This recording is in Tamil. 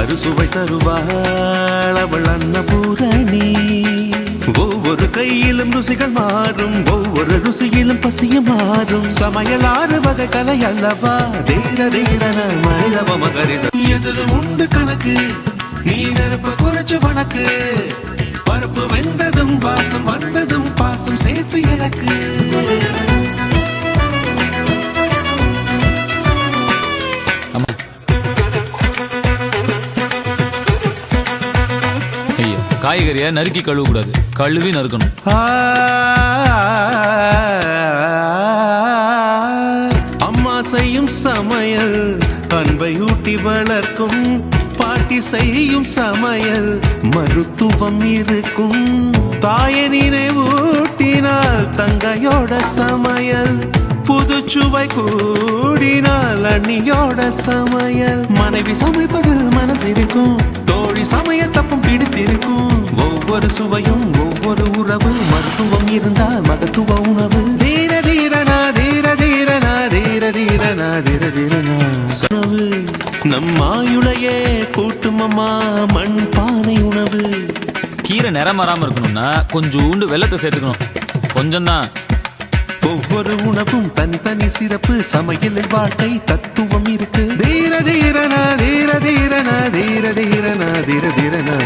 அறுசுவை தருவாள் அவள் அன்னபூரணி. ஒவ்வொரு கையிலும் ருசிகள் மாறும், ஒவ்வொரு ருசியிலும் பசியும் மாறும். சமையல் 6 வகை கலை அல்லவா, தீர தீரன மனிதவ மகரித. எதிரும் உண்டு கணக்கு, நீ நெருப்பு குறைச்சு வணக்கு. பருப்பு வெந்ததும் வாசம் வந்ததும் பாசம் சேர்த்து எனக்கு. காய்கறியை நறுக்கி கழுவ கூடாது, கழுவி நறுக்கணும். அம்மா செய்யும் சமையல் அன்பை ஊட்டி வளர்க்கும். பாட்டி செய்யும் சமையல் மருத்துவம் இருக்கும். தாயை நினைவூட்டினால் தங்கையோட சமையல் புதுச்சுவை கூடினால் அண்ணியோட சமையல். மனைவி சமைப்பதில் மனசிருக்கும், தோழி சமைய தப்பும் பிடித்திருக்கும். ஒவ்வொரு சுவையும் ஒவ்வொரு உறவு, மருத்துவம் இருந்தால் மகத்துவ உணவு. தீர தீரனா தீர தீரனா தீர தீரனா தீர தீரனா சனவு நம் ஆயுளையே கூட்டும் அம்மா மண் பானை உணவு. கீரை நிறம் வராம இருக்கணும்னா கொஞ்சோண்டு வெல்லத்தை சேர்த்துக்கணும், கொஞ்சம் தான். ஒவ்வொரு உணவும் தனித்தனி சிறப்பு, சமையலில் வாழ்க்கை தத்துவம் இருக்கு. தீர தீரனா தீர தீரனா தீர தீரனா தீர தீரனா